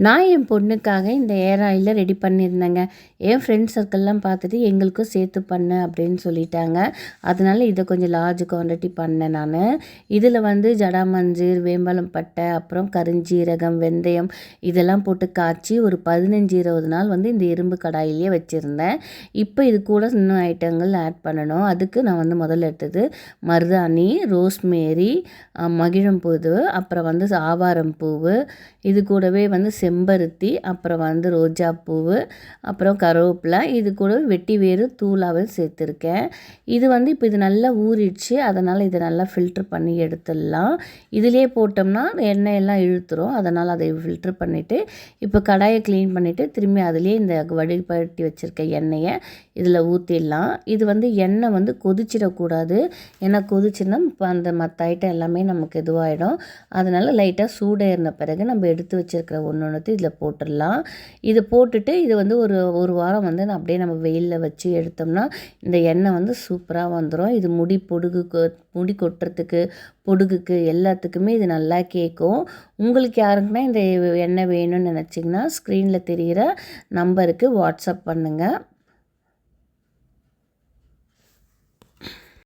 நான் என் பொண்ணுக்காக இந்த ஏர் ஆயிலை ரெடி பண்ணியிருந்தேங்க. என் ஃப்ரெண்ட்ஸ் சர்க்கிள்லாம் பார்த்துட்டு எங்களுக்கும் சேர்த்து பண்ணு அப்படின்னு சொல்லிட்டாங்க. அதனால இதை கொஞ்சம் லார்ஜ் குவான்டிட்டி பண்ணேன் நான். இதில் வந்து ஜடாமஞ்சீர், வேம்பலம் பட்டை, அப்புறம் கருஞ்சீரகம், வெந்தயம் இதெல்லாம் போட்டு காய்ச்சி ஒரு 15-20 நாள் வந்து இந்த இரும்பு கடாயிலேயே வச்சுருந்தேன். இப்போ இது கூட இன்னும் ஐட்டங்கள் ஆட் பண்ணணும். அதுக்கு நான் வந்து முதல்ல எடுத்தது மருதாணி, ரோஸ்மேரி, மகிழம்பூவு, அப்புறம் வந்து ஆவாரம் பூவு, இது கூடவே வந்து செம்பருத்தி, அப்புறம் வந்து ரோஜா பூவு, அப்புறம் கருவேப்பிலை, இது கூட வெட்டி வேறு தூளாவே சேர்த்துருக்கேன். இது வந்து இப்போ இது நல்லா ஊறிடுச்சு. அதனால் இதை நல்லா ஃபில்ட்ரு பண்ணி எடுத்துடலாம். இதிலே போட்டோம்னா எண்ணெய் எல்லாம் இழுத்துரும். அதனால் அதை ஃபில்ட்ரு பண்ணிவிட்டு இப்போ கடாயை க்ளீன் பண்ணிவிட்டு திரும்பி அதிலே இந்த வடிகட்டி வச்சுருக்க எண்ணெயை இதில் ஊற்றிடலாம். இது வந்து எண்ணெய் வந்து கொதிச்சிடக்கூடாது. ஏன்னா கொதிச்சுன்னா இப்போ அந்த மற்ற ஐட்டம் எல்லாமே நமக்கு இதுவாகிடும். அதனால் லைட்டாக சூடேறின பிறகு நம்ம எடுத்து வச்சுருக்கிற ஒன்று இதில் போட்டுடலாம். இது போட்டுட்டு இது வந்து ஒரு வாரம் வந்து அப்படியே நம்ம வெயிலில் வச்சு எடுத்தோம்னா இந்த எண்ணெய் வந்து சூப்பராக வந்துடும். இது முடி கொட்டுறதுக்கு, பொடுகுக்கு எல்லாத்துக்குமே இது நல்லா கேட்கும். உங்களுக்கு யாருக்குன்னா இந்த எண்ணெய் வேணும்னு நினச்சிங்கன்னா ஸ்க்ரீனில் தெரிகிற நம்பருக்கு வாட்ஸ்அப் பண்ணுங்கள்.